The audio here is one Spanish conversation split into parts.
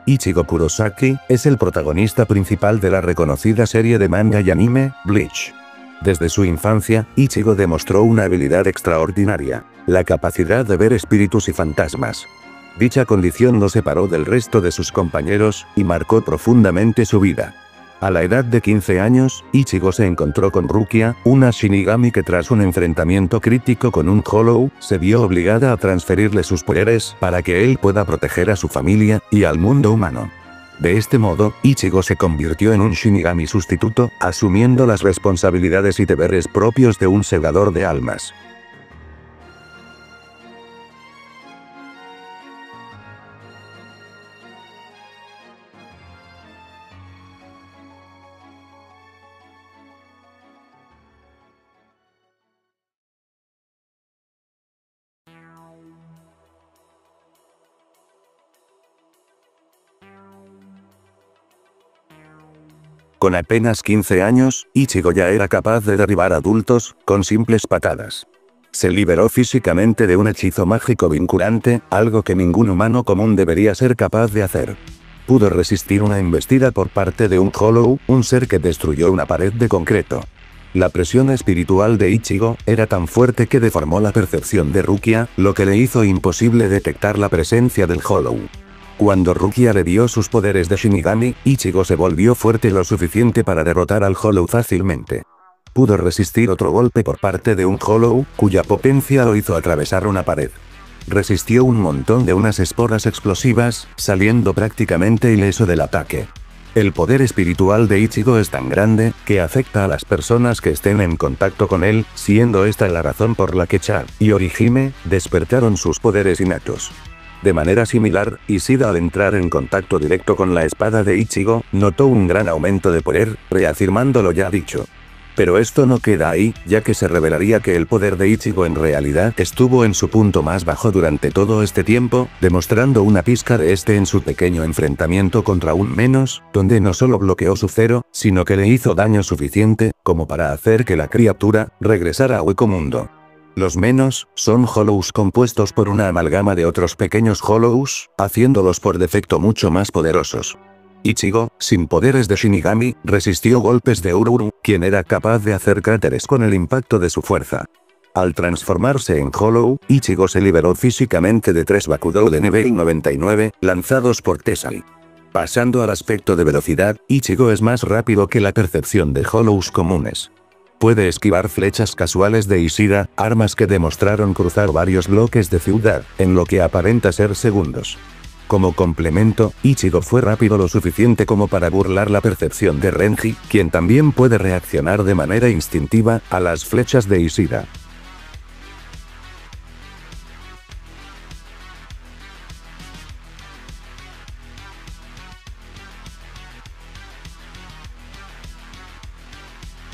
Ichigo Kurosaki, es el protagonista principal de la reconocida serie de manga y anime, Bleach. Desde su infancia, Ichigo demostró una habilidad extraordinaria, la capacidad de ver espíritus y fantasmas. Dicha condición lo separó del resto de sus compañeros, y marcó profundamente su vida. A la edad de 15 años, Ichigo se encontró con Rukia, una Shinigami que tras un enfrentamiento crítico con un Hollow, se vio obligada a transferirle sus poderes para que él pueda proteger a su familia y al mundo humano. De este modo, Ichigo se convirtió en un Shinigami sustituto, asumiendo las responsabilidades y deberes propios de un segador de almas. Con apenas 15 años, Ichigo ya era capaz de derribar adultos, con simples patadas. Se liberó físicamente de un hechizo mágico vinculante, algo que ningún humano común debería ser capaz de hacer. Pudo resistir una embestida por parte de un Hollow, un ser que destruyó una pared de concreto. La presión espiritual de Ichigo era tan fuerte que deformó la percepción de Rukia, lo que le hizo imposible detectar la presencia del Hollow. Cuando Rukia le dio sus poderes de Shinigami, Ichigo se volvió fuerte lo suficiente para derrotar al Hollow fácilmente. Pudo resistir otro golpe por parte de un Hollow, cuya potencia lo hizo atravesar una pared. Resistió un montón de unas esporas explosivas, saliendo prácticamente ileso del ataque. El poder espiritual de Ichigo es tan grande, que afecta a las personas que estén en contacto con él, siendo esta la razón por la que Chad y Orihime despertaron sus poderes innatos. De manera similar, Ishida al entrar en contacto directo con la espada de Ichigo, notó un gran aumento de poder, reafirmando lo ya dicho. Pero esto no queda ahí, ya que se revelaría que el poder de Ichigo en realidad estuvo en su punto más bajo durante todo este tiempo, demostrando una pizca de este en su pequeño enfrentamiento contra un Menos, donde no solo bloqueó su Zero, sino que le hizo daño suficiente, como para hacer que la criatura regresara a Hueco Mundo. Los Menos son Hollows compuestos por una amalgama de otros pequeños Hollows, haciéndolos por defecto mucho más poderosos. Ichigo, sin poderes de Shinigami, resistió golpes de Ururu, quien era capaz de hacer cráteres con el impacto de su fuerza. Al transformarse en Hollow, Ichigo se liberó físicamente de 3 Bakudou de nivel 99, lanzados por Tessai. Pasando al aspecto de velocidad, Ichigo es más rápido que la percepción de Hollows comunes. Puede esquivar flechas casuales de Ishida, armas que demostraron cruzar varios bloques de ciudad, en lo que aparenta ser segundos. Como complemento, Ichigo fue rápido lo suficiente como para burlar la percepción de Renji, quien también puede reaccionar de manera instintiva a las flechas de Ishida.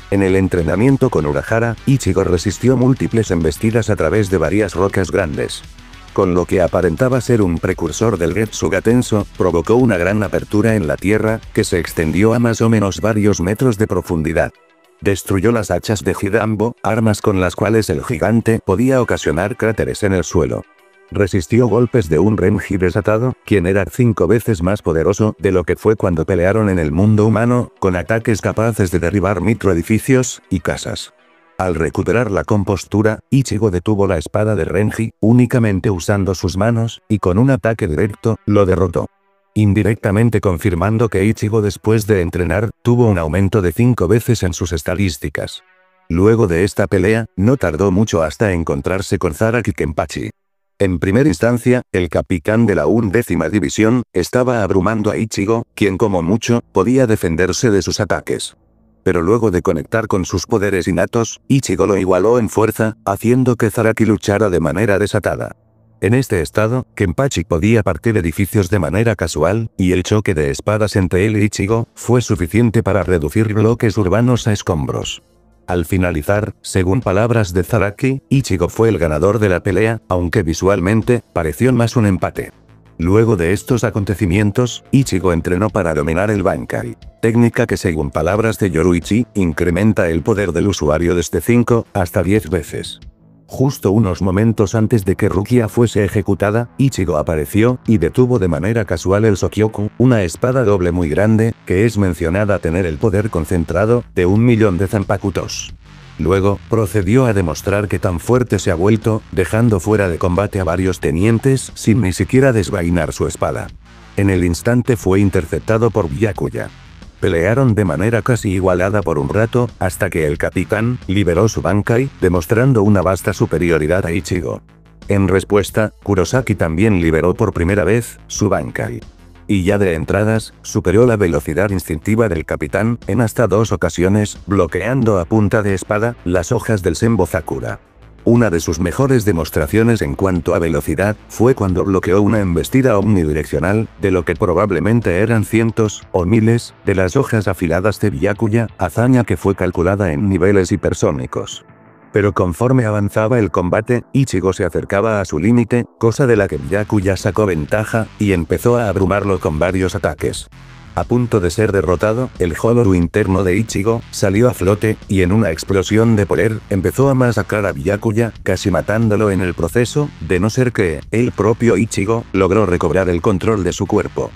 En el entrenamiento con Urahara, Ichigo resistió múltiples embestidas a través de varias rocas grandes. Con lo que aparentaba ser un precursor del Getsuga Tenso, provocó una gran apertura en la tierra, que se extendió a más o menos varios metros de profundidad. Destruyó las hachas de Hidambo, armas con las cuales el gigante podía ocasionar cráteres en el suelo. Resistió golpes de un Renji desatado, quien era 5 veces más poderoso de lo que fue cuando pelearon en el mundo humano, con ataques capaces de derribar microedificios y casas. Al recuperar la compostura, Ichigo detuvo la espada de Renji, únicamente usando sus manos, y con un ataque directo, lo derrotó. Indirectamente confirmando que Ichigo después de entrenar, tuvo un aumento de 5 veces en sus estadísticas. Luego de esta pelea, no tardó mucho hasta encontrarse con Zaraki Kenpachi. En primera instancia, el capitán de la 11ª división, estaba abrumando a Ichigo, quien como mucho, podía defenderse de sus ataques. Pero luego de conectar con sus poderes innatos, Ichigo lo igualó en fuerza, haciendo que Zaraki luchara de manera desatada. En este estado, Kenpachi podía partir edificios de manera casual, y el choque de espadas entre él y Ichigo, fue suficiente para reducir bloques urbanos a escombros. Al finalizar, según palabras de Zaraki, Ichigo fue el ganador de la pelea, aunque visualmente, pareció más un empate. Luego de estos acontecimientos, Ichigo entrenó para dominar el Bankai, técnica que según palabras de Yoruichi, incrementa el poder del usuario desde 5 hasta 10 veces. Justo unos momentos antes de que Rukia fuese ejecutada, Ichigo apareció, y detuvo de manera casual el Sokyoku, una espada doble muy grande, que es mencionada tener el poder concentrado, de 1.000.000 de Zanpakutos. Luego, procedió a demostrar que tan fuerte se ha vuelto, dejando fuera de combate a varios tenientes, sin ni siquiera desvainar su espada. En el instante fue interceptado por Byakuya. Pelearon de manera casi igualada por un rato, hasta que el capitán liberó su Bankai, demostrando una vasta superioridad a Ichigo. En respuesta, Kurosaki también liberó por primera vez su Bankai. Y ya de entradas, superó la velocidad instintiva del capitán, en hasta 2 ocasiones, bloqueando a punta de espada, las hojas del Senbozakura. Una de sus mejores demostraciones en cuanto a velocidad, fue cuando bloqueó una embestida omnidireccional, de lo que probablemente eran cientos, o miles, de las hojas afiladas de Byakuya, hazaña que fue calculada en niveles hipersónicos. Pero conforme avanzaba el combate, Ichigo se acercaba a su límite, cosa de la que Byakuya sacó ventaja, y empezó a abrumarlo con varios ataques. A punto de ser derrotado, el Hollow interno de Ichigo salió a flote, y en una explosión de poder, empezó a masacrar a Byakuya, casi matándolo en el proceso, de no ser que, el propio Ichigo, logró recobrar el control de su cuerpo.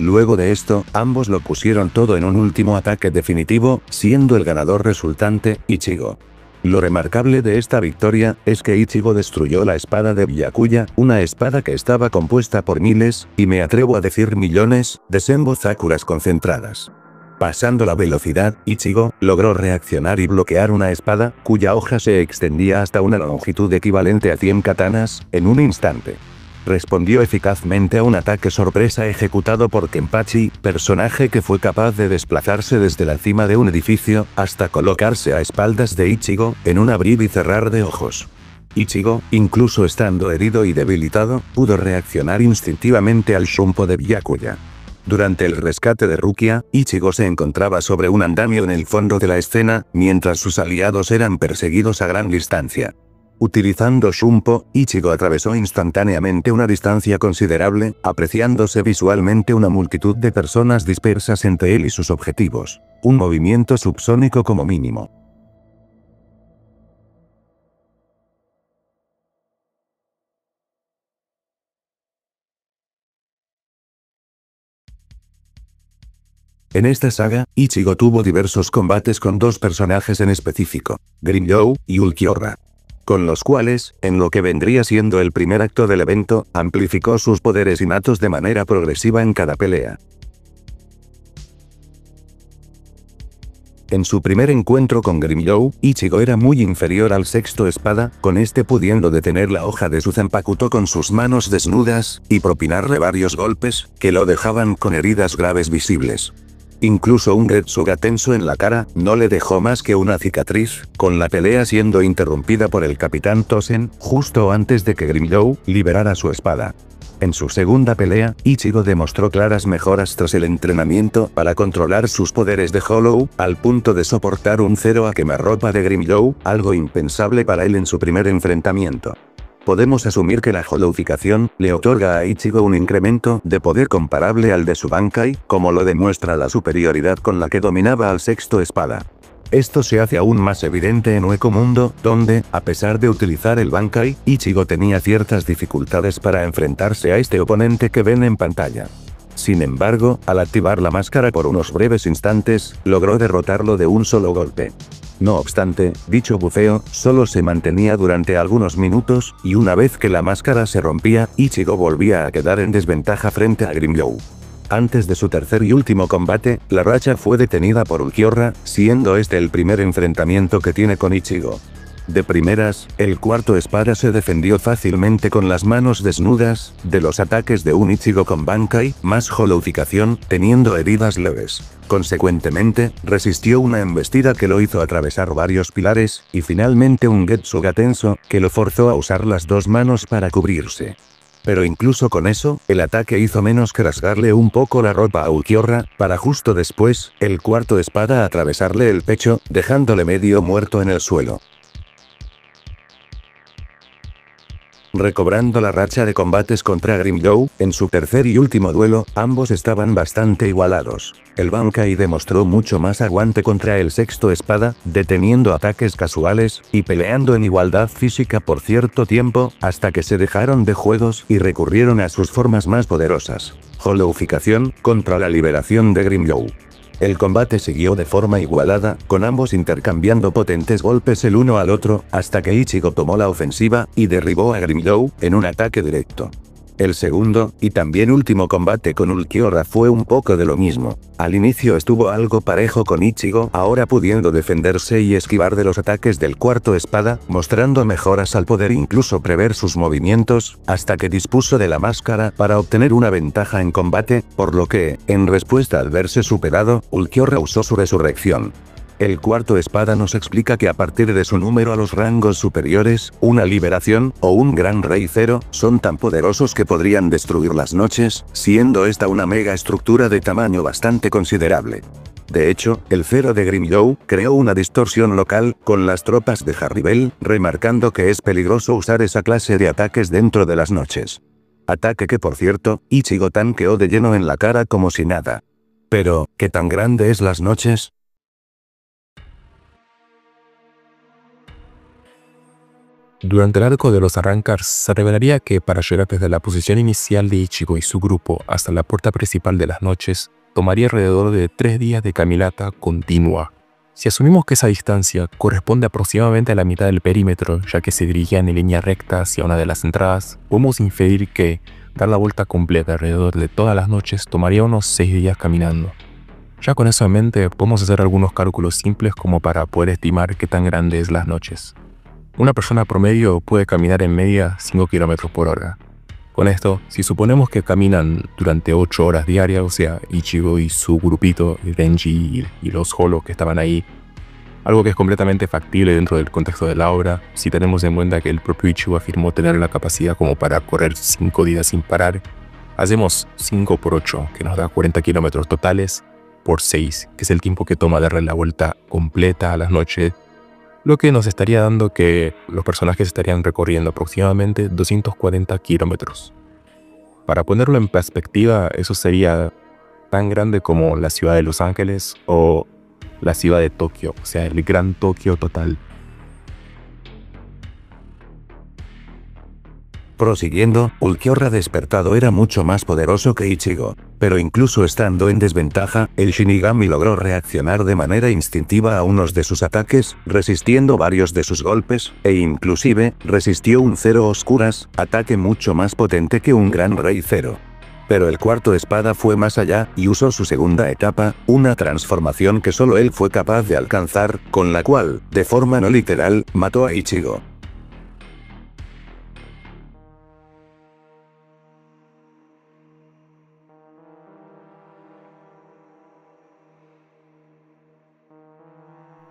Luego de esto, ambos lo pusieron todo en un último ataque definitivo, siendo el ganador resultante, Ichigo. Lo remarcable de esta victoria, es que Ichigo destruyó la espada de Byakuya, una espada que estaba compuesta por miles, y me atrevo a decir millones, de Senbozakuras concentradas. Pasando la velocidad, Ichigo logró reaccionar y bloquear una espada, cuya hoja se extendía hasta una longitud equivalente a 100 katanas, en un instante. Respondió eficazmente a un ataque sorpresa ejecutado por Kenpachi, personaje que fue capaz de desplazarse desde la cima de un edificio, hasta colocarse a espaldas de Ichigo, en un abrir y cerrar de ojos. Ichigo, incluso estando herido y debilitado, pudo reaccionar instintivamente al Shunpo de Byakuya. Durante el rescate de Rukia, Ichigo se encontraba sobre un andamio en el fondo de la escena, mientras sus aliados eran perseguidos a gran distancia. Utilizando Shunpo, Ichigo atravesó instantáneamente una distancia considerable, apreciándose visualmente una multitud de personas dispersas entre él y sus objetivos. Un movimiento subsónico como mínimo. En esta saga, Ichigo tuvo diversos combates con 2 personajes en específico, Grimmjow y Ulquiorra, con los cuales, en lo que vendría siendo el primer acto del evento, amplificó sus poderes innatos de manera progresiva en cada pelea. En su primer encuentro con Grimmjow, Ichigo era muy inferior al sexto espada, con este pudiendo detener la hoja de su Zanpakuto con sus manos desnudas, y propinarle varios golpes, que lo dejaban con heridas graves visibles. Incluso un Getsuga tenso en la cara, no le dejó más que una cicatriz, con la pelea siendo interrumpida por el Capitán Tosen, justo antes de que Grimmjow liberara su espada. En su segunda pelea, Ichigo demostró claras mejoras tras el entrenamiento para controlar sus poderes de Hollow, al punto de soportar un 0 a quemarropa de Grimmjow, algo impensable para él en su primer enfrentamiento. Podemos asumir que la Hollowficación le otorga a Ichigo un incremento de poder comparable al de su Bankai, como lo demuestra la superioridad con la que dominaba al sexto espada. Esto se hace aún más evidente en Hueco Mundo, donde, a pesar de utilizar el Bankai, Ichigo tenía ciertas dificultades para enfrentarse a este oponente que ven en pantalla. Sin embargo, al activar la máscara por unos breves instantes, logró derrotarlo de un solo golpe. No obstante, dicho bufeo solo se mantenía durante algunos minutos, y una vez que la máscara se rompía, Ichigo volvía a quedar en desventaja frente a Grimmjow. Antes de su tercer y último combate, la racha fue detenida por Ulquiorra, siendo este el primer enfrentamiento que tiene con Ichigo. De primeras, el cuarto espada se defendió fácilmente con las manos desnudas, de los ataques de un Ichigo con Bankai, más Hollowficación, teniendo heridas leves. Consecuentemente, resistió una embestida que lo hizo atravesar varios pilares, y finalmente un Getsuga tenso, que lo forzó a usar las 2 manos para cubrirse. Pero incluso con eso, el ataque hizo menos que rasgarle un poco la ropa a Ulquiorra, para justo después, el cuarto espada atravesarle el pecho, dejándole medio muerto en el suelo. recobrando la racha de combates contra Grimlow. En su tercer y último duelo, ambos estaban bastante igualados. El Bankai demostró mucho más aguante contra el sexto espada, deteniendo ataques casuales, y peleando en igualdad física por cierto tiempo, hasta que se dejaron de juegos y recurrieron a sus formas más poderosas. Hollowficación, contra la liberación de Grimlow. El combate siguió de forma igualada, con ambos intercambiando potentes golpes el uno al otro, hasta que Ichigo tomó la ofensiva, y derribó a Grimlow, en un ataque directo. El segundo, y también último combate con Ulquiorra fue un poco de lo mismo. Al inicio estuvo algo parejo con Ichigo, ahora pudiendo defenderse y esquivar de los ataques del cuarto espada, mostrando mejoras al poder incluso prever sus movimientos, hasta que dispuso de la máscara para obtener una ventaja en combate, por lo que, en respuesta al verse superado, Ulquiorra usó su resurrección. El cuarto espada nos explica que a partir de su número a los rangos superiores, una liberación, o un gran rey cero, son tan poderosos que podrían destruir las noches, siendo esta una mega estructura de tamaño bastante considerable. De hecho, el cero de Grimlow creó una distorsión local con las tropas de Harribel, remarcando que es peligroso usar esa clase de ataques dentro de las noches. Ataque que por cierto, Ichigo tanqueó de lleno en la cara como si nada. Pero, ¿qué tan grande es las noches? Durante el arco de los Arrancars, se revelaría que para llegar desde la posición inicial de Ichigo y su grupo hasta la puerta principal de las noches, tomaría alrededor de 3 días de caminata continua. Si asumimos que esa distancia corresponde aproximadamente a la mitad del perímetro, ya que se dirigían en línea recta hacia una de las entradas, podemos inferir que dar la vuelta completa alrededor de todas las noches tomaría unos 6 días caminando. Ya con eso en mente, podemos hacer algunos cálculos simples como para poder estimar qué tan grande es las noches. Una persona promedio puede caminar en media 5 km por hora. Con esto, si suponemos que caminan durante 8 horas diarias, o sea, Ichigo y su grupito, Denji y los Hollow que estaban ahí, algo que es completamente factible dentro del contexto de la obra, si tenemos en cuenta que el propio Ichigo afirmó tener la capacidad como para correr 5 días sin parar, hacemos 5 por 8, que nos da 40 kilómetros totales, por 6, que es el tiempo que toma darle la vuelta completa a las noches, lo que nos estaría dando que los personajes estarían recorriendo aproximadamente 240 kilómetros. Para ponerlo en perspectiva, eso sería tan grande como la ciudad de Los Ángeles o la ciudad de Tokio, o sea, el gran Tokio total. Prosiguiendo, Ulquiorra despertado era mucho más poderoso que Ichigo, pero incluso estando en desventaja, el Shinigami logró reaccionar de manera instintiva a unos de sus ataques, resistiendo varios de sus golpes, e inclusive, resistió un Cero Oscuras, ataque mucho más potente que un Gran Rey Cero. Pero el cuarto espada fue más allá, y usó su segunda etapa, una transformación que solo él fue capaz de alcanzar, con la cual, de forma no literal, mató a Ichigo.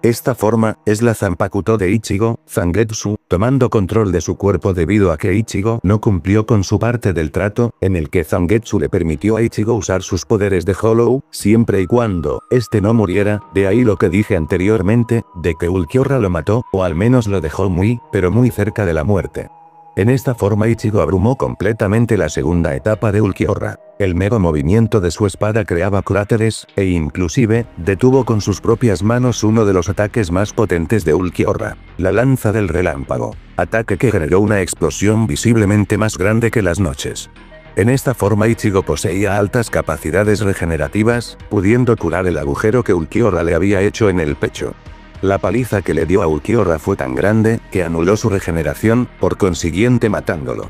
Esta forma, es la Zanpakuto de Ichigo, Zangetsu, tomando control de su cuerpo debido a que Ichigo no cumplió con su parte del trato, en el que Zangetsu le permitió a Ichigo usar sus poderes de Hollow, siempre y cuando este no muriera, de ahí lo que dije anteriormente, de que Ulquiorra lo mató, o al menos lo dejó muy, pero muy cerca de la muerte. En esta forma Ichigo abrumó completamente la segunda etapa de Ulquiorra. El mero movimiento de su espada creaba cráteres, e inclusive, detuvo con sus propias manos uno de los ataques más potentes de Ulquiorra, la lanza del relámpago. Ataque que generó una explosión visiblemente más grande que las noches. En esta forma Ichigo poseía altas capacidades regenerativas, pudiendo curar el agujero que Ulquiorra le había hecho en el pecho. La paliza que le dio a Ulquiorra fue tan grande, que anuló su regeneración, por consiguiente matándolo.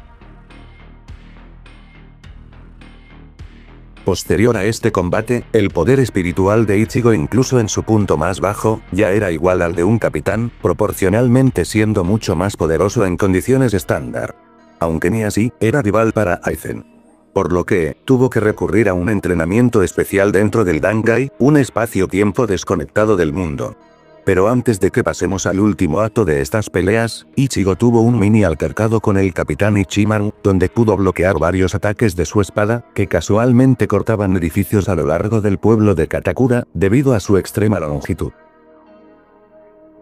Posterior a este combate, el poder espiritual de Ichigo incluso en su punto más bajo, ya era igual al de un capitán, proporcionalmente siendo mucho más poderoso en condiciones estándar. Aunque ni así, era rival para Aizen. Por lo que, tuvo que recurrir a un entrenamiento especial dentro del Dangai, un espacio-tiempo desconectado del mundo. Pero antes de que pasemos al último acto de estas peleas, Ichigo tuvo un mini altercado con el capitán Ichimaru, donde pudo bloquear varios ataques de su espada, que casualmente cortaban edificios a lo largo del pueblo de Katakura, debido a su extrema longitud.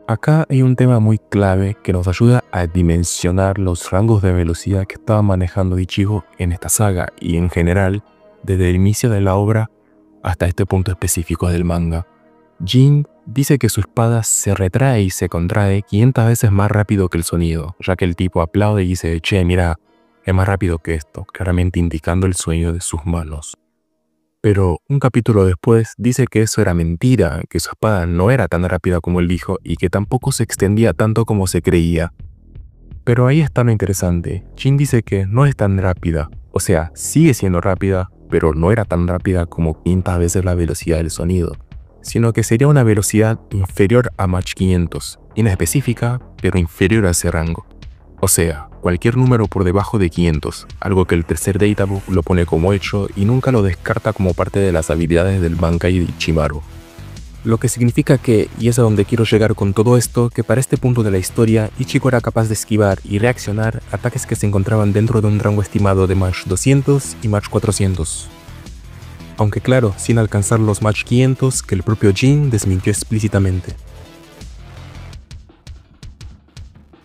Acá hay un tema muy clave que nos ayuda a dimensionar los rangos de velocidad que estaba manejando Ichigo en esta saga y en general desde el inicio de la obra hasta este punto específico del manga. Jin dice que su espada se retrae y se contrae 500 veces más rápido que el sonido, ya que el tipo aplaude y dice, che, mira, es más rápido que esto, claramente indicando el sueño de sus manos. Pero un capítulo después dice que eso era mentira, que su espada no era tan rápida como él dijo y que tampoco se extendía tanto como se creía. Pero ahí está lo interesante. Jin dice que no es tan rápida, o sea, sigue siendo rápida, pero no era tan rápida como 500 veces la velocidad del sonido, sino que sería una velocidad inferior a Mach 500, inespecífica, pero inferior a ese rango. O sea, cualquier número por debajo de 500, algo que el tercer databook lo pone como hecho y nunca lo descarta como parte de las habilidades del Bankai de Ichimaru. Lo que significa que, y es a donde quiero llegar con todo esto, que para este punto de la historia, Ichigo era capaz de esquivar y reaccionar ataques que se encontraban dentro de un rango estimado de Mach 200 y Mach 400. Aunque claro, sin alcanzar los Mach 500 que el propio Jin desmintió explícitamente.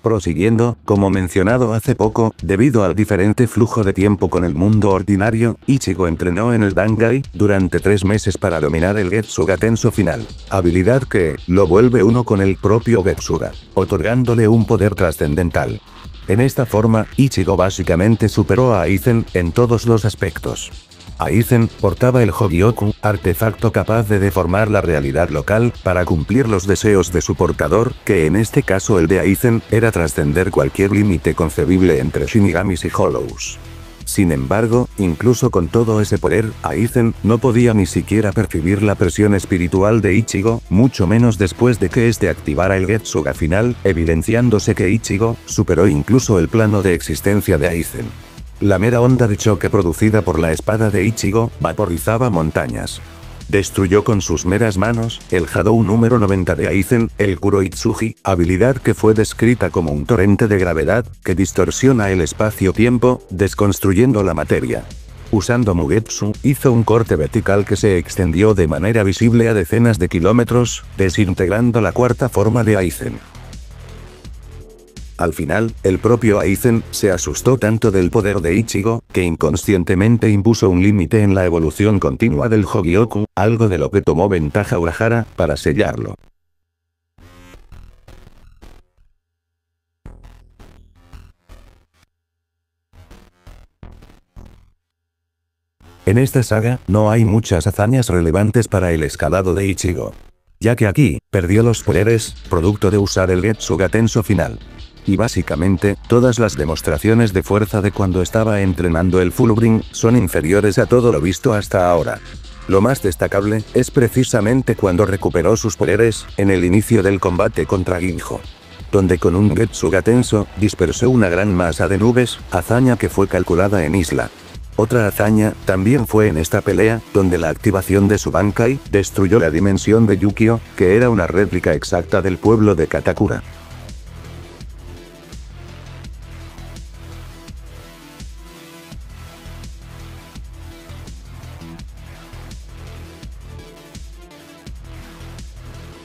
Prosiguiendo, como mencionado hace poco, debido al diferente flujo de tiempo con el mundo ordinario, Ichigo entrenó en el Bankai durante 3 meses para dominar el Getsuga Tenso final, habilidad que lo vuelve uno con el propio Getsuga, otorgándole un poder trascendental. En esta forma, Ichigo básicamente superó a Aizen en todos los aspectos. Aizen portaba el Hogyoku, artefacto capaz de deformar la realidad local para cumplir los deseos de su portador, que en este caso el de Aizen era trascender cualquier límite concebible entre Shinigamis y Hollows. Sin embargo, incluso con todo ese poder, Aizen no podía ni siquiera percibir la presión espiritual de Ichigo, mucho menos después de que este activara el Getsuga final, evidenciándose que Ichigo superó incluso el plano de existencia de Aizen. La mera onda de choque producida por la espada de Ichigo vaporizaba montañas. Destruyó con sus meras manos el Hadou número 90 de Aizen, el Kuroitsuji, habilidad que fue descrita como un torrente de gravedad que distorsiona el espacio-tiempo, desconstruyendo la materia. Usando Mugetsu, hizo un corte vertical que se extendió de manera visible a decenas de kilómetros, desintegrando la cuarta forma de Aizen. Al final, el propio Aizen se asustó tanto del poder de Ichigo, que inconscientemente impuso un límite en la evolución continua del Hogyoku, algo de lo que tomó ventaja Urahara para sellarlo. En esta saga, no hay muchas hazañas relevantes para el escalado de Ichigo, ya que aquí, perdió los poderes, producto de usar el Getsuga Tenso final. Y básicamente, todas las demostraciones de fuerza de cuando estaba entrenando el Fullbring son inferiores a todo lo visto hasta ahora. Lo más destacable es precisamente cuando recuperó sus poderes, en el inicio del combate contra Ginjo, donde con un Getsuga Tenso, dispersó una gran masa de nubes, hazaña que fue calculada en Isla. Otra hazaña, también fue en esta pelea, donde la activación de su Bankai, destruyó la dimensión de Yukio, que era una réplica exacta del pueblo de Katakura.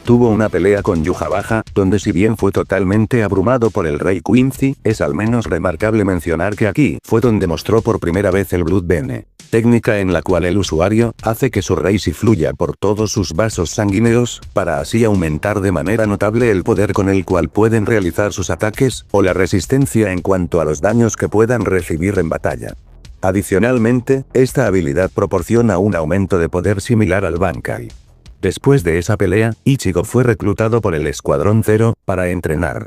Tuvo una pelea con Yhwach, donde si bien fue totalmente abrumado por el rey Quincy, es al menos remarcable mencionar que aquí fue donde mostró por primera vez el Blood Bene, técnica en la cual el usuario hace que su raíz fluya por todos sus vasos sanguíneos, para así aumentar de manera notable el poder con el cual pueden realizar sus ataques, o la resistencia en cuanto a los daños que puedan recibir en batalla. Adicionalmente, esta habilidad proporciona un aumento de poder similar al Bankai. Después de esa pelea, Ichigo fue reclutado por el Escuadrón Zero, para entrenar.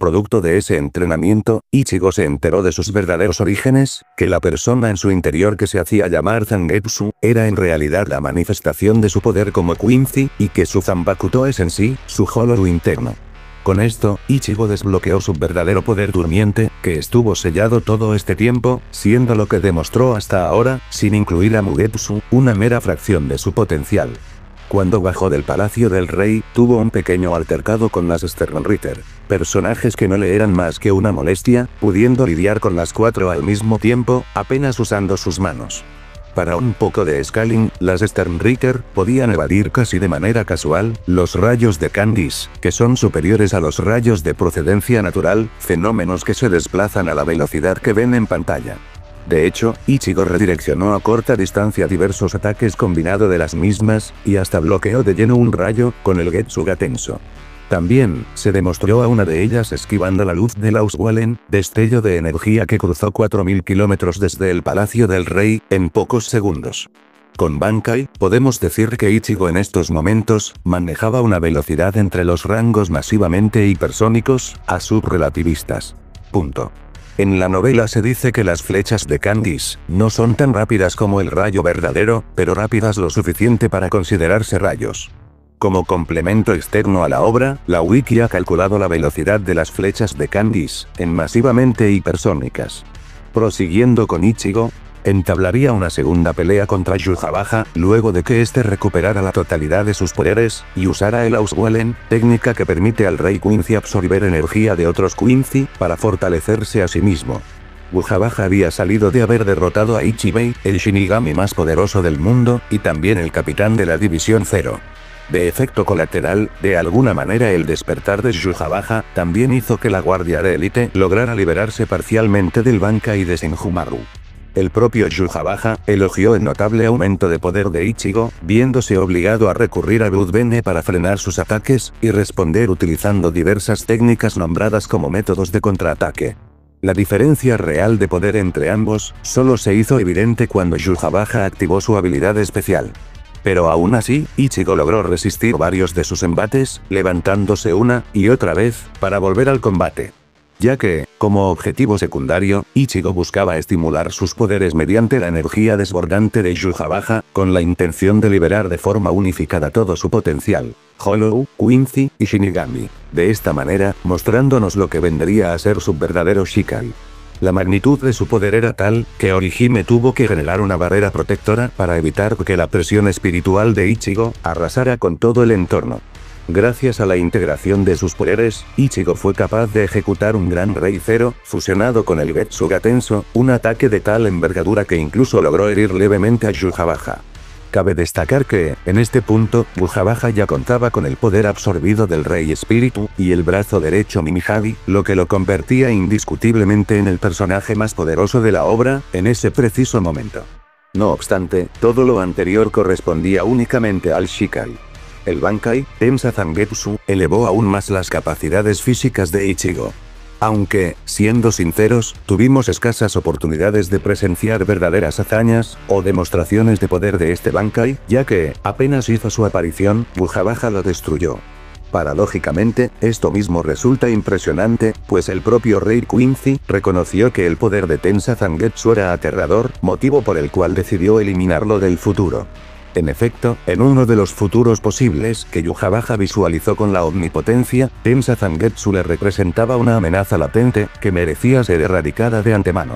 Producto de ese entrenamiento, Ichigo se enteró de sus verdaderos orígenes, que la persona en su interior que se hacía llamar Zangetsu, era en realidad la manifestación de su poder como Quincy, y que su Zanbakuto es en sí, su Hollow interno. Con esto, Ichigo desbloqueó su verdadero poder durmiente, que estuvo sellado todo este tiempo, siendo lo que demostró hasta ahora, sin incluir a Mugetsu, una mera fracción de su potencial. Cuando bajó del palacio del rey, tuvo un pequeño altercado con las Sternritter, personajes que no le eran más que una molestia, pudiendo lidiar con las 4 al mismo tiempo, apenas usando sus manos. Para un poco de scaling, las Sternritter podían evadir casi de manera casual los rayos de Candice, que son superiores a los rayos de procedencia natural, fenómenos que se desplazan a la velocidad que ven en pantalla. De hecho, Ichigo redireccionó a corta distancia diversos ataques combinado de las mismas, y hasta bloqueó de lleno un rayo, con el Getsuga Tenso. También, se demostró a una de ellas esquivando la luz del Auswallen, destello de energía que cruzó 4000 kilómetros desde el Palacio del Rey, en pocos segundos. Con Bankai, podemos decir que Ichigo en estos momentos, manejaba una velocidad entre los rangos masivamente hipersónicos, a subrelativistas. Punto. En la novela se dice que las flechas de Candice no son tan rápidas como el rayo verdadero, pero rápidas lo suficiente para considerarse rayos. Como complemento externo a la obra, la wiki ha calculado la velocidad de las flechas de Candice en masivamente hipersónicas. Prosiguiendo con Ichigo, entablaría una segunda pelea contra Yhwach, luego de que éste recuperara la totalidad de sus poderes, y usara el Auswallen, técnica que permite al Rey Quincy absorber energía de otros Quincy, para fortalecerse a sí mismo. Yhwach había salido de haber derrotado a Ichibei, el Shinigami más poderoso del mundo, y también el capitán de la División Zero. De efecto colateral, de alguna manera el despertar de Yhwach también hizo que la Guardia de Élite lograra liberarse parcialmente del Bankai de Senjumaru. El propio Yhwach elogió el notable aumento de poder de Ichigo, viéndose obligado a recurrir a Bloodbane para frenar sus ataques, y responder utilizando diversas técnicas nombradas como métodos de contraataque. La diferencia real de poder entre ambos, solo se hizo evidente cuando Yhwach activó su habilidad especial. Pero aún así, Ichigo logró resistir varios de sus embates, levantándose una y otra vez, para volver al combate. Ya que, como objetivo secundario, Ichigo buscaba estimular sus poderes mediante la energía desbordante de Yhwach, con la intención de liberar de forma unificada todo su potencial, Hollow, Quincy y Shinigami. De esta manera, mostrándonos lo que vendría a ser su verdadero Shikai. La magnitud de su poder era tal, que Orihime tuvo que generar una barrera protectora para evitar que la presión espiritual de Ichigo arrasara con todo el entorno. Gracias a la integración de sus poderes, Ichigo fue capaz de ejecutar un Gran Rey Zero, fusionado con el Getsuga Tenso, un ataque de tal envergadura que incluso logró herir levemente a Yhwach. Cabe destacar que, en este punto, Yhwach ya contaba con el poder absorbido del Rey Espíritu, y el brazo derecho Mimihagi, lo que lo convertía indiscutiblemente en el personaje más poderoso de la obra, en ese preciso momento. No obstante, todo lo anterior correspondía únicamente al Shikai. El Bankai, Tensa Zangetsu, elevó aún más las capacidades físicas de Ichigo. Aunque, siendo sinceros, tuvimos escasas oportunidades de presenciar verdaderas hazañas, o demostraciones de poder de este Bankai, ya que, apenas hizo su aparición, Yhwach lo destruyó. Paradójicamente, esto mismo resulta impresionante, pues el propio Rey Quincy reconoció que el poder de Tensa Zangetsu era aterrador, motivo por el cual decidió eliminarlo del futuro. En efecto, en uno de los futuros posibles que Yhwach visualizó con la omnipotencia, Tensa Zangetsu le representaba una amenaza latente, que merecía ser erradicada de antemano.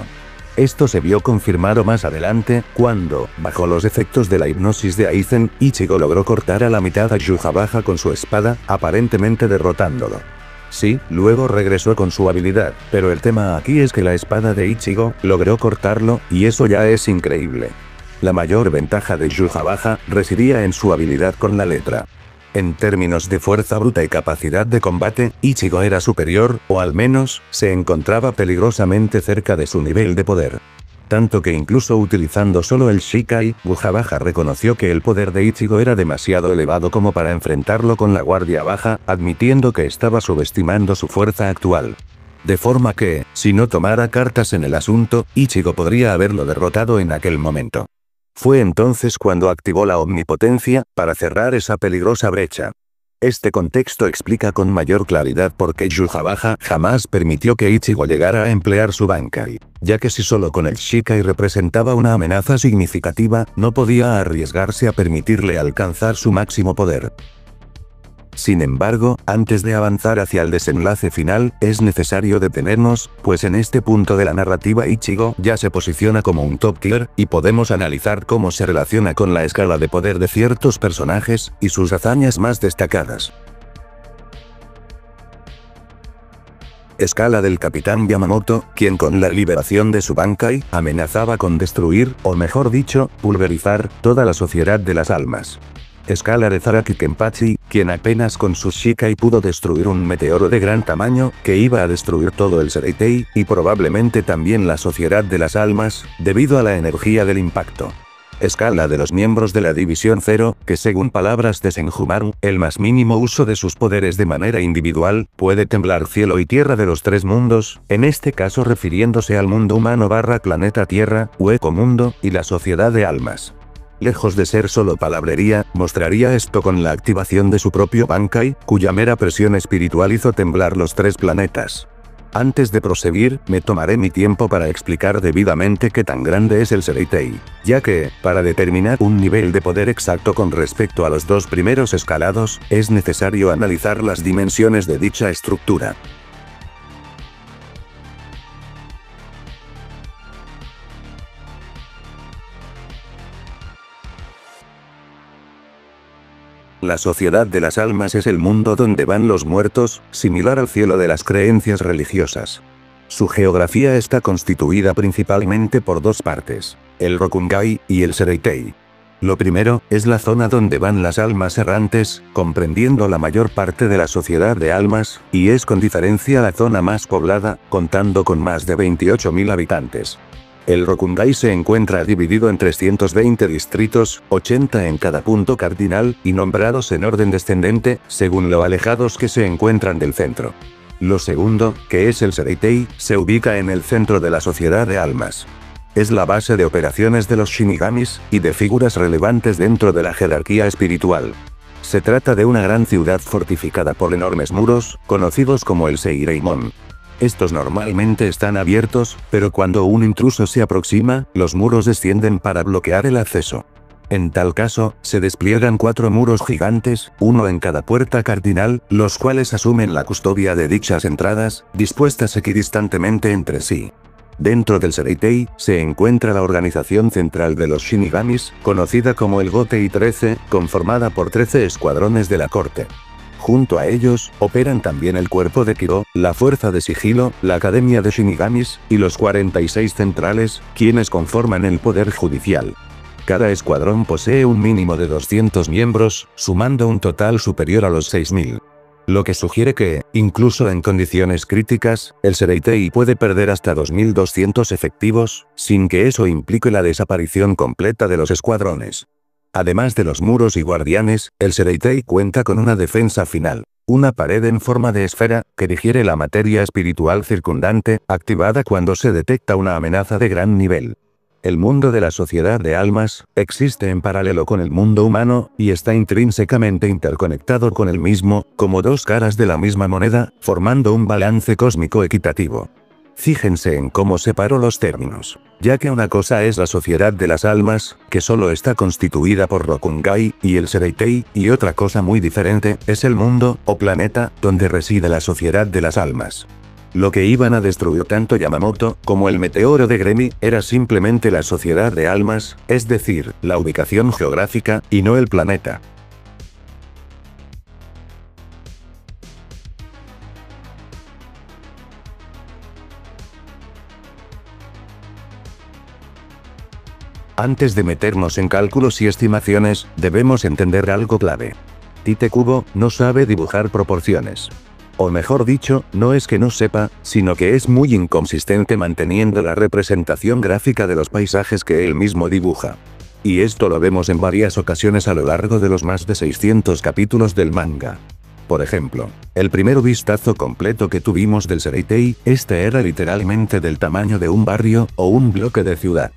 Esto se vio confirmado más adelante, cuando, bajo los efectos de la hipnosis de Aizen, Ichigo logró cortar a la mitad a Yhwach con su espada, aparentemente derrotándolo. Sí, luego regresó con su habilidad, pero el tema aquí es que la espada de Ichigo logró cortarlo, y eso ya es increíble. La mayor ventaja de Yhwach residía en su habilidad con la letra. En términos de fuerza bruta y capacidad de combate, Ichigo era superior, o al menos, se encontraba peligrosamente cerca de su nivel de poder. Tanto que incluso utilizando solo el Shikai, Yhwach reconoció que el poder de Ichigo era demasiado elevado como para enfrentarlo con la guardia baja, admitiendo que estaba subestimando su fuerza actual. De forma que, si no tomara cartas en el asunto, Ichigo podría haberlo derrotado en aquel momento. Fue entonces cuando activó la omnipotencia, para cerrar esa peligrosa brecha. Este contexto explica con mayor claridad por qué Yhwach jamás permitió que Ichigo llegara a emplear su Bankai, ya que si solo con el Shikai representaba una amenaza significativa, no podía arriesgarse a permitirle alcanzar su máximo poder. Sin embargo, antes de avanzar hacia el desenlace final, es necesario detenernos, pues en este punto de la narrativa Ichigo ya se posiciona como un top tier, y podemos analizar cómo se relaciona con la escala de poder de ciertos personajes, y sus hazañas más destacadas. Escala del Capitán Yamamoto, quien con la liberación de su Bankai, amenazaba con destruir, o mejor dicho, pulverizar, toda la sociedad de las almas. Escala de Zaraki Kenpachi, quien apenas con su Shikai pudo destruir un meteoro de gran tamaño, que iba a destruir todo el Sereitei, y probablemente también la sociedad de las almas, debido a la energía del impacto. Escala de los miembros de la División Zero, que según palabras de Senjumaru, el más mínimo uso de sus poderes de manera individual, puede temblar cielo y tierra de los tres mundos, en este caso refiriéndose al mundo humano / planeta Tierra, hueco mundo, y la sociedad de almas. Lejos de ser solo palabrería, mostraría esto con la activación de su propio Bankai, cuya mera presión espiritual hizo temblar los tres planetas. Antes de proseguir, me tomaré mi tiempo para explicar debidamente qué tan grande es el Sereitei, ya que, para determinar un nivel de poder exacto con respecto a los dos primeros escalados, es necesario analizar las dimensiones de dicha estructura. La sociedad de las almas es el mundo donde van los muertos, similar al cielo de las creencias religiosas. Su geografía está constituida principalmente por dos partes, el Rokungai y el Sereitei. Lo primero, es la zona donde van las almas errantes, comprendiendo la mayor parte de la sociedad de almas, y es con diferencia la zona más poblada, contando con más de 28.000 habitantes. El Rokungai se encuentra dividido en 320 distritos, 80 en cada punto cardinal, y nombrados en orden descendente, según lo alejados que se encuentran del centro. Lo segundo, que es el Sereitei, se ubica en el centro de la sociedad de almas. Es la base de operaciones de los Shinigamis, y de figuras relevantes dentro de la jerarquía espiritual. Se trata de una gran ciudad fortificada por enormes muros, conocidos como el Seireimon. Estos normalmente están abiertos, pero cuando un intruso se aproxima, los muros descienden para bloquear el acceso. En tal caso, se despliegan 4 muros gigantes, uno en cada puerta cardinal, los cuales asumen la custodia de dichas entradas, dispuestas equidistantemente entre sí. Dentro del Sereitei, se encuentra la organización central de los Shinigamis, conocida como el Gotei 13, conformada por 13 escuadrones de la corte. Junto a ellos, operan también el cuerpo de Kiro, la fuerza de sigilo, la academia de Shinigamis, y los 46 centrales, quienes conforman el poder judicial. Cada escuadrón posee un mínimo de 200 miembros, sumando un total superior a los 6.000. Lo que sugiere que, incluso en condiciones críticas, el Sereitei puede perder hasta 2.200 efectivos, sin que eso implique la desaparición completa de los escuadrones. Además de los muros y guardianes, el Sereitei cuenta con una defensa final. Una pared en forma de esfera, que digiere la materia espiritual circundante, activada cuando se detecta una amenaza de gran nivel. El mundo de la sociedad de almas, existe en paralelo con el mundo humano, y está intrínsecamente interconectado con el mismo, como dos caras de la misma moneda, formando un balance cósmico equitativo. Fíjense en cómo separo los términos, ya que una cosa es la sociedad de las almas, que solo está constituida por Rokungai y el Sereitei, y otra cosa muy diferente, es el mundo, o planeta, donde reside la sociedad de las almas. Lo que iban a destruir tanto Yamamoto, como el meteoro de Gremi, era simplemente la sociedad de almas, es decir, la ubicación geográfica, y no el planeta. Antes de meternos en cálculos y estimaciones, debemos entender algo clave. Tite Kubo no sabe dibujar proporciones. O mejor dicho, no es que no sepa, sino que es muy inconsistente manteniendo la representación gráfica de los paisajes que él mismo dibuja. Y esto lo vemos en varias ocasiones a lo largo de los más de 600 capítulos del manga. Por ejemplo, el primer vistazo completo que tuvimos del Sereitei, este era literalmente del tamaño de un barrio, o un bloque de ciudad.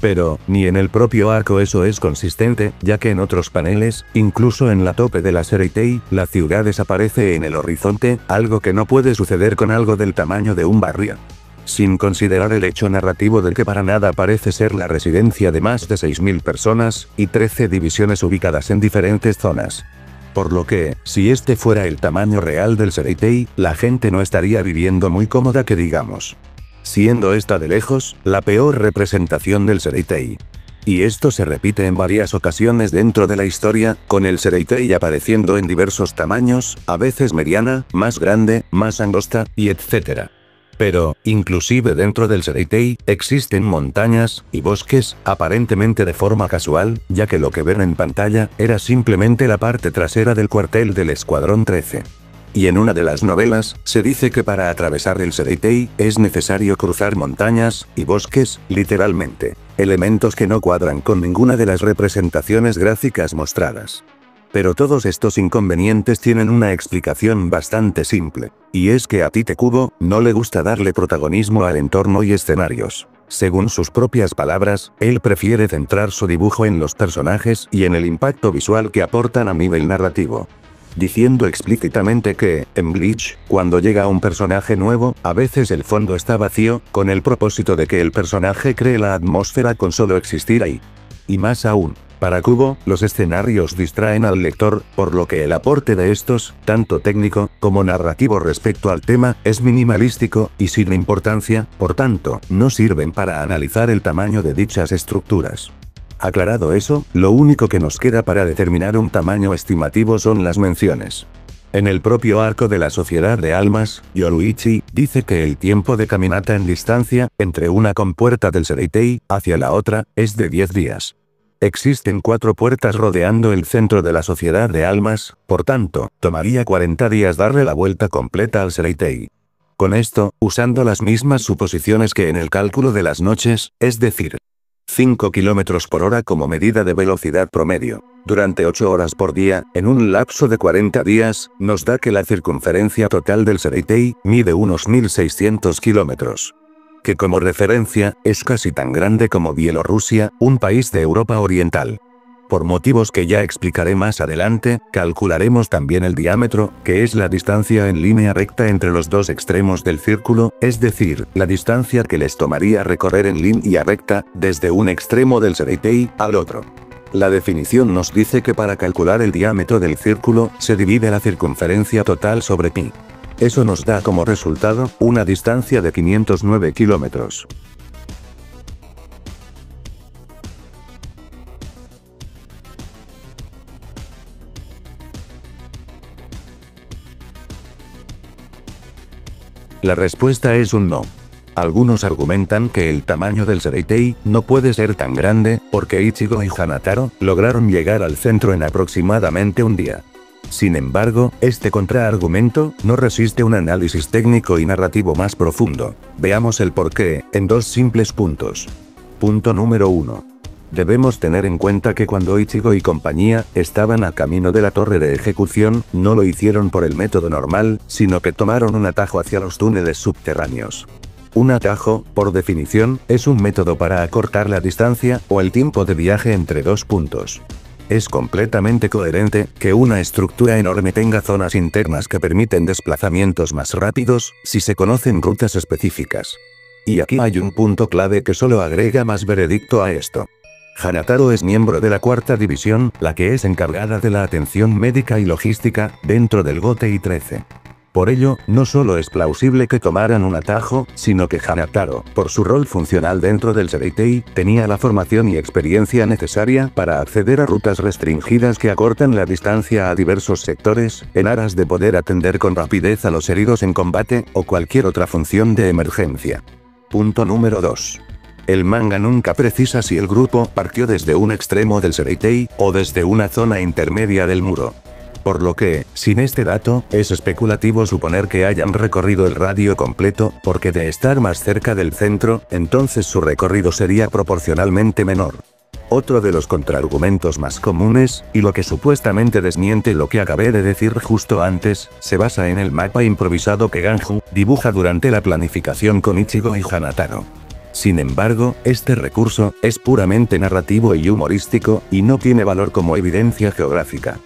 Pero, ni en el propio arco eso es consistente, ya que en otros paneles, incluso en la tope de la Sereitei, la ciudad desaparece en el horizonte, algo que no puede suceder con algo del tamaño de un barrio. Sin considerar el hecho narrativo del que para nada parece ser la residencia de más de 6.000 personas, y 13 divisiones ubicadas en diferentes zonas. Por lo que, si este fuera el tamaño real del Sereitei, la gente no estaría viviendo muy cómoda que digamos. Siendo esta de lejos, la peor representación del Sereitei. Y esto se repite en varias ocasiones dentro de la historia, con el Sereitei apareciendo en diversos tamaños, a veces mediana, más grande, más angosta, y etc. Pero, inclusive dentro del Sereitei, existen montañas y bosques, aparentemente de forma casual, ya que lo que ven en pantalla era simplemente la parte trasera del cuartel del Escuadrón 13. Y en una de las novelas, se dice que para atravesar el Sereitei, es necesario cruzar montañas y bosques, literalmente. Elementos que no cuadran con ninguna de las representaciones gráficas mostradas. Pero todos estos inconvenientes tienen una explicación bastante simple. Y es que a Tite Kubo no le gusta darle protagonismo al entorno y escenarios. Según sus propias palabras, él prefiere centrar su dibujo en los personajes y en el impacto visual que aportan a nivel narrativo. Diciendo explícitamente que, en Bleach, cuando llega un personaje nuevo, a veces el fondo está vacío, con el propósito de que el personaje cree la atmósfera con solo existir ahí. Y más aún, para Kubo, los escenarios distraen al lector, por lo que el aporte de estos, tanto técnico como narrativo respecto al tema, es minimalístico y sin importancia, por tanto, no sirven para analizar el tamaño de dichas estructuras. Aclarado eso, lo único que nos queda para determinar un tamaño estimativo son las menciones. En el propio arco de la Sociedad de Almas, Yoruichi dice que el tiempo de caminata en distancia, entre una compuerta del Sereitei hacia la otra, es de 10 días. Existen 4 puertas rodeando el centro de la Sociedad de Almas, por tanto, tomaría 40 días darle la vuelta completa al Sereitei. Con esto, usando las mismas suposiciones que en el cálculo de las noches, es decir, 5 km por hora como medida de velocidad promedio, durante 8 horas por día, en un lapso de 40 días, nos da que la circunferencia total del Sereitei mide unos 1600 kilómetros. Que como referencia, es casi tan grande como Bielorrusia, un país de Europa Oriental. Por motivos que ya explicaré más adelante, calcularemos también el diámetro, que es la distancia en línea recta entre los dos extremos del círculo, es decir, la distancia que les tomaría recorrer en línea recta, desde un extremo del Sereitei al otro. La definición nos dice que para calcular el diámetro del círculo, se divide la circunferencia total sobre pi. Eso nos da como resultado, una distancia de 509 kilómetros. La respuesta es un no. Algunos argumentan que el tamaño del Sereitei no puede ser tan grande, porque Ichigo y Hanataro lograron llegar al centro en aproximadamente un día. Sin embargo, este contraargumento no resiste un análisis técnico y narrativo más profundo. Veamos el porqué, en 2 simples puntos. Punto número 1. Debemos tener en cuenta que cuando Ichigo y compañía estaban a camino de la torre de ejecución, no lo hicieron por el método normal, sino que tomaron un atajo hacia los túneles subterráneos. Un atajo, por definición, es un método para acortar la distancia o el tiempo de viaje entre 2 puntos. Es completamente coherente que una estructura enorme tenga zonas internas que permiten desplazamientos más rápidos, si se conocen rutas específicas. Y aquí hay un punto clave que solo agrega más veredicto a esto. Hanataro es miembro de la 4ª división, la que es encargada de la atención médica y logística, dentro del Gotei 13. Por ello, no solo es plausible que tomaran un atajo, sino que Hanataro, por su rol funcional dentro del Sereitei, tenía la formación y experiencia necesaria para acceder a rutas restringidas que acortan la distancia a diversos sectores, en aras de poder atender con rapidez a los heridos en combate, o cualquier otra función de emergencia. Punto número 2. El manga nunca precisa si el grupo partió desde un extremo del Sereitei, o desde una zona intermedia del muro. Por lo que, sin este dato, es especulativo suponer que hayan recorrido el radio completo, porque de estar más cerca del centro, entonces su recorrido sería proporcionalmente menor. Otro de los contraargumentos más comunes, y lo que supuestamente desmiente lo que acabé de decir justo antes, se basa en el mapa improvisado que Ganju dibuja durante la planificación con Ichigo y Hanataro. Sin embargo, este recurso es puramente narrativo y humorístico, y no tiene valor como evidencia geográfica.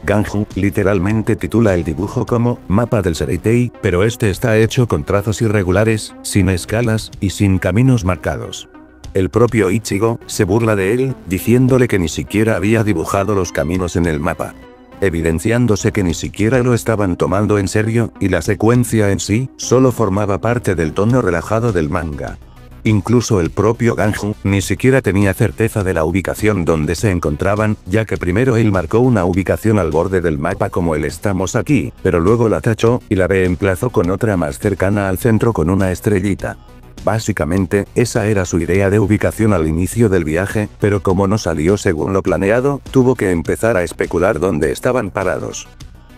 Ganju literalmente titula el dibujo como Mapa del Sereitei, pero este está hecho con trazos irregulares, sin escalas, y sin caminos marcados. El propio Ichigo se burla de él, diciéndole que ni siquiera había dibujado los caminos en el mapa. Evidenciándose que ni siquiera lo estaban tomando en serio, y la secuencia en sí, solo formaba parte del tono relajado del manga. Incluso el propio Ganju ni siquiera tenía certeza de la ubicación donde se encontraban, ya que primero él marcó una ubicación al borde del mapa como el estamos aquí, pero luego la tachó y la reemplazó con otra más cercana al centro con una estrellita. Básicamente, esa era su idea de ubicación al inicio del viaje, pero como no salió según lo planeado, tuvo que empezar a especular dónde estaban parados.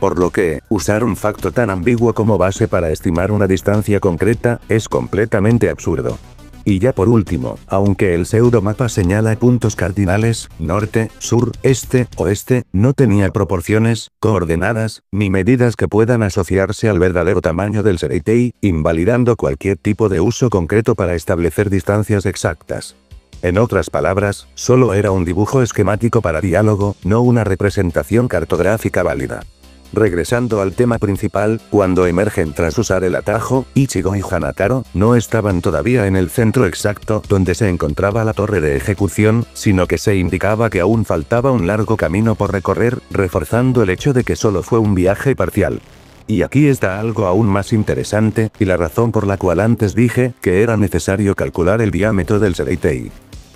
Por lo que, usar un facto tan ambiguo como base para estimar una distancia concreta, es completamente absurdo. Y ya por último, aunque el pseudomapa señala puntos cardinales, norte, sur, este, oeste, no tenía proporciones, coordenadas, ni medidas que puedan asociarse al verdadero tamaño del Sereitei, invalidando cualquier tipo de uso concreto para establecer distancias exactas. En otras palabras, solo era un dibujo esquemático para diálogo, no una representación cartográfica válida. Regresando al tema principal, cuando emergen tras usar el atajo, Ichigo y Hanataro no estaban todavía en el centro exacto donde se encontraba la torre de ejecución, sino que se indicaba que aún faltaba un largo camino por recorrer, reforzando el hecho de que solo fue un viaje parcial. Y aquí está algo aún más interesante, y la razón por la cual antes dije que era necesario calcular el diámetro del Sereitei.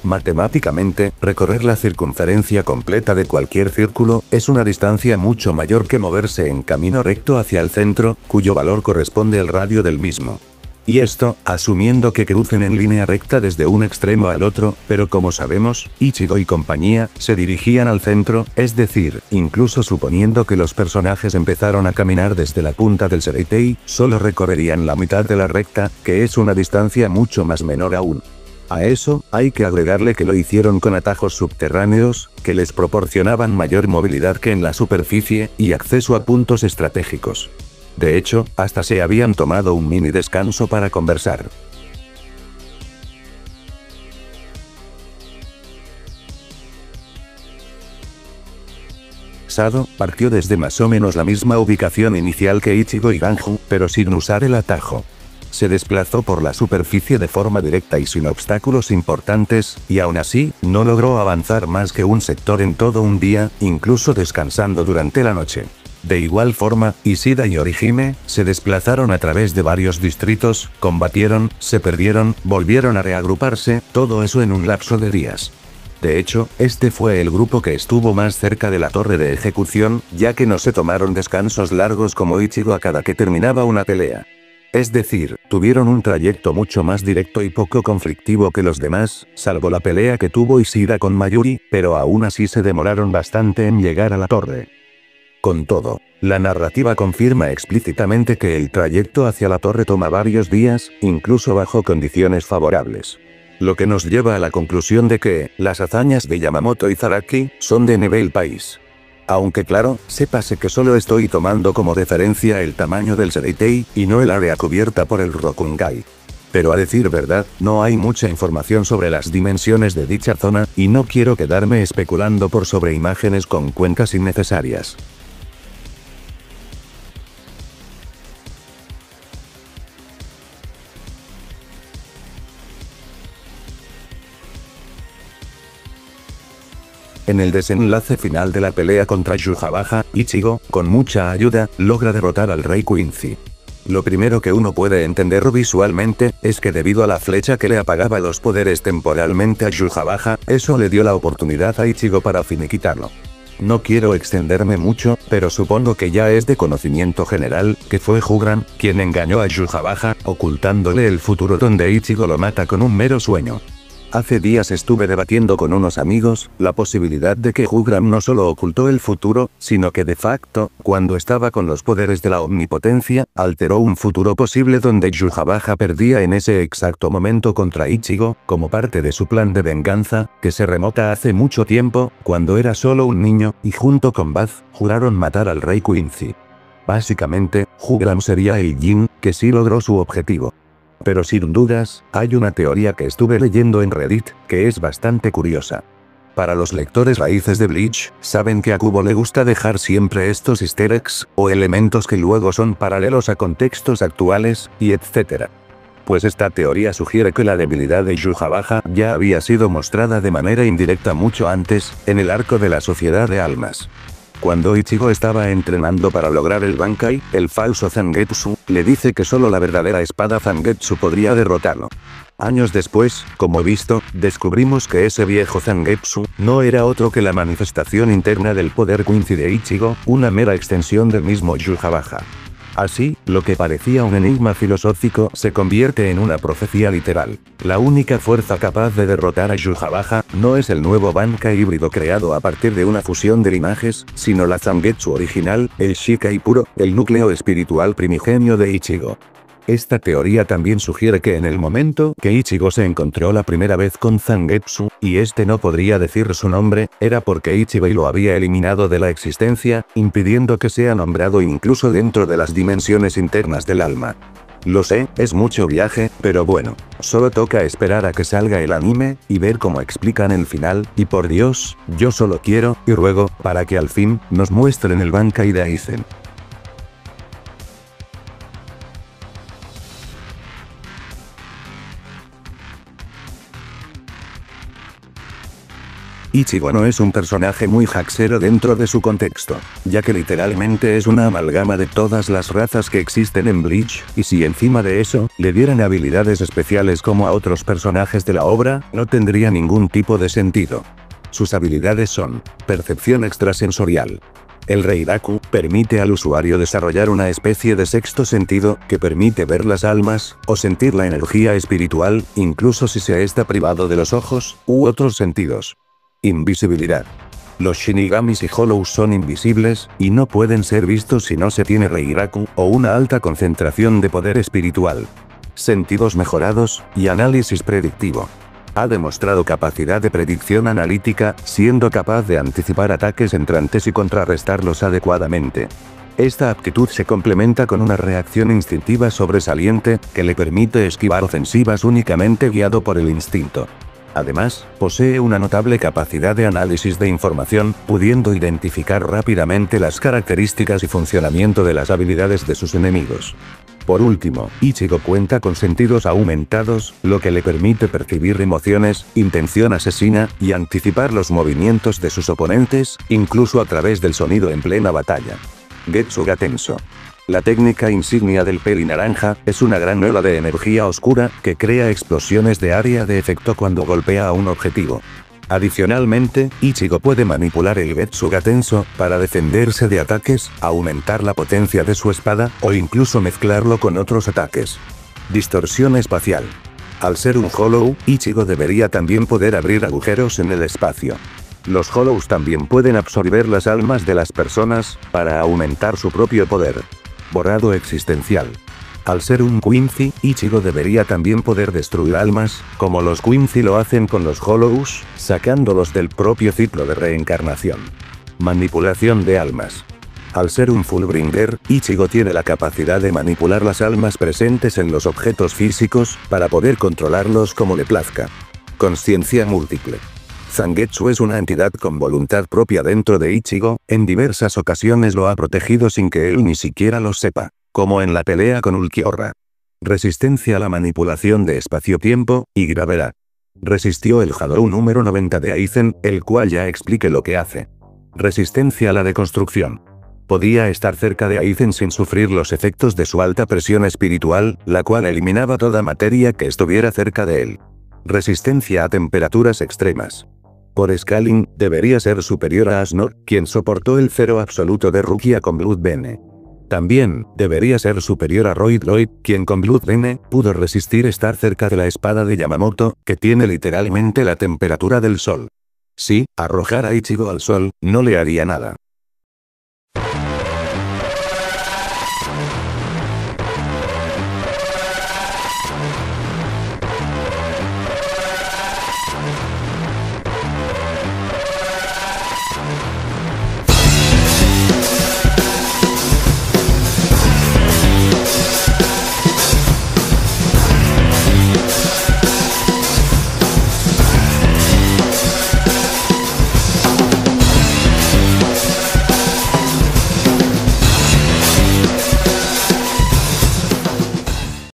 Matemáticamente, recorrer la circunferencia completa de cualquier círculo es una distancia mucho mayor que moverse en camino recto hacia el centro, cuyo valor corresponde al radio del mismo. Y esto, asumiendo que crucen en línea recta desde un extremo al otro, pero como sabemos, Ichigo y compañía se dirigían al centro, es decir, incluso suponiendo que los personajes empezaron a caminar desde la punta del Sereitei, solo recorrerían la mitad de la recta, que es una distancia mucho más menor aún. A eso, hay que agregarle que lo hicieron con atajos subterráneos, que les proporcionaban mayor movilidad que en la superficie, y acceso a puntos estratégicos. De hecho, hasta se habían tomado un mini descanso para conversar. Sado partió desde más o menos la misma ubicación inicial que Ichigo y Ganju, pero sin usar el atajo. Se desplazó por la superficie de forma directa y sin obstáculos importantes, y aún así, no logró avanzar más que un sector en todo un día, incluso descansando durante la noche. De igual forma, Ishida y Orihime se desplazaron a través de varios distritos, combatieron, se perdieron, volvieron a reagruparse, todo eso en un lapso de días. De hecho, este fue el grupo que estuvo más cerca de la torre de ejecución, ya que no se tomaron descansos largos como Ichigo a cada que terminaba una pelea. Es decir, tuvieron un trayecto mucho más directo y poco conflictivo que los demás, salvo la pelea que tuvo Ishida con Mayuri, pero aún así se demoraron bastante en llegar a la torre. Con todo, la narrativa confirma explícitamente que el trayecto hacia la torre toma varios días, incluso bajo condiciones favorables. Lo que nos lleva a la conclusión de que, las hazañas de Yamamoto y Zaraki, son de nivel país. Aunque claro, sépase que solo estoy tomando como referencia el tamaño del Sereitei, y no el área cubierta por el Rokungai. Pero a decir verdad, no hay mucha información sobre las dimensiones de dicha zona, y no quiero quedarme especulando por sobre imágenes con cuencas innecesarias. En el desenlace final de la pelea contra Yhwach, Ichigo, con mucha ayuda, logra derrotar al Rey Quincy. Lo primero que uno puede entender visualmente, es que debido a la flecha que le apagaba los poderes temporalmente a Yhwach, eso le dio la oportunidad a Ichigo para finiquitarlo. No quiero extenderme mucho, pero supongo que ya es de conocimiento general, que fue Hugran, quien engañó a Yhwach, ocultándole el futuro donde Ichigo lo mata con un mero sueño. Hace días estuve debatiendo con unos amigos, la posibilidad de que Hugran no solo ocultó el futuro, sino que de facto, cuando estaba con los poderes de la omnipotencia, alteró un futuro posible donde Yhwach perdía en ese exacto momento contra Ichigo, como parte de su plan de venganza, que se remota hace mucho tiempo, cuando era solo un niño, y junto con Baz, juraron matar al Rey Quincy. Básicamente, Hugran sería el Jin, que sí logró su objetivo. Pero sin dudas, hay una teoría que estuve leyendo en Reddit, que es bastante curiosa. Para los lectores raíces de Bleach, saben que a Kubo le gusta dejar siempre estos easter eggs, o elementos que luego son paralelos a contextos actuales, y etc. Pues esta teoría sugiere que la debilidad de Yhwach ya había sido mostrada de manera indirecta mucho antes, en el arco de la Sociedad de Almas. Cuando Ichigo estaba entrenando para lograr el Bankai, el falso Zangetsu, le dice que solo la verdadera espada Zangetsu podría derrotarlo. Años después, como visto, descubrimos que ese viejo Zangetsu no era otro que la manifestación interna del poder Quincy de Ichigo, una mera extensión del mismo Yhwach. Así, lo que parecía un enigma filosófico se convierte en una profecía literal. La única fuerza capaz de derrotar a Yhwach no es el nuevo Bankai híbrido creado a partir de una fusión de linajes, sino la Zangetsu original, el Shikai puro, el núcleo espiritual primigenio de Ichigo. Esta teoría también sugiere que en el momento que Ichigo se encontró la primera vez con Zangetsu, y este no podría decir su nombre, era porque Ichigo lo había eliminado de la existencia, impidiendo que sea nombrado incluso dentro de las dimensiones internas del alma. Lo sé, es mucho viaje, pero bueno, solo toca esperar a que salga el anime, y ver cómo explican el final, y por Dios, yo solo quiero, y ruego, para que al fin, nos muestren el Bankai de Aizen. Ichigo no es un personaje muy hacksero dentro de su contexto, ya que literalmente es una amalgama de todas las razas que existen en Bleach, y si encima de eso, le dieran habilidades especiales como a otros personajes de la obra, no tendría ningún tipo de sentido. Sus habilidades son: percepción extrasensorial. El Reiraku permite al usuario desarrollar una especie de sexto sentido, que permite ver las almas, o sentir la energía espiritual, incluso si se está privado de los ojos, u otros sentidos. Invisibilidad. Los Shinigamis y Hollows son invisibles, y no pueden ser vistos si no se tiene Reiraku, o una alta concentración de poder espiritual. Sentidos mejorados, y análisis predictivo. Ha demostrado capacidad de predicción analítica, siendo capaz de anticipar ataques entrantes y contrarrestarlos adecuadamente. Esta aptitud se complementa con una reacción instintiva sobresaliente, que le permite esquivar ofensivas únicamente guiado por el instinto. Además, posee una notable capacidad de análisis de información, pudiendo identificar rápidamente las características y funcionamiento de las habilidades de sus enemigos. Por último, Ichigo cuenta con sentidos aumentados, lo que le permite percibir emociones, intención asesina, y anticipar los movimientos de sus oponentes, incluso a través del sonido en plena batalla. Getsuga Tenso. La técnica insignia del peli naranja, es una gran ola de energía oscura, que crea explosiones de área de efecto cuando golpea a un objetivo. Adicionalmente, Ichigo puede manipular el Getsuga Tenso, para defenderse de ataques, aumentar la potencia de su espada, o incluso mezclarlo con otros ataques. Distorsión espacial. Al ser un Hollow, Ichigo debería también poder abrir agujeros en el espacio. Los Hollows también pueden absorber las almas de las personas, para aumentar su propio poder. Borrado existencial. Al ser un Quincy, Ichigo debería también poder destruir almas, como los Quincy lo hacen con los Hollows, sacándolos del propio ciclo de reencarnación. Manipulación de almas. Al ser un Fullbringer, Ichigo tiene la capacidad de manipular las almas presentes en los objetos físicos, para poder controlarlos como le plazca. Consciencia múltiple. Zangetsu es una entidad con voluntad propia dentro de Ichigo, en diversas ocasiones lo ha protegido sin que él ni siquiera lo sepa, como en la pelea con Ulquiorra. Resistencia a la manipulación de espacio-tiempo, y gravedad. Resistió el Hadou número 90 de Aizen, el cual ya explique lo que hace. Resistencia a la deconstrucción. Podía estar cerca de Aizen sin sufrir los efectos de su alta presión espiritual, la cual eliminaba toda materia que estuviera cerca de él. Resistencia a temperaturas extremas. Por scaling, debería ser superior a Asnor, quien soportó el cero absoluto de Rukia con Bloodbene. También, debería ser superior a Roid, quien con Bloodbene, pudo resistir estar cerca de la espada de Yamamoto, que tiene literalmente la temperatura del sol. Si arrojar a Ichigo al sol, no le haría nada.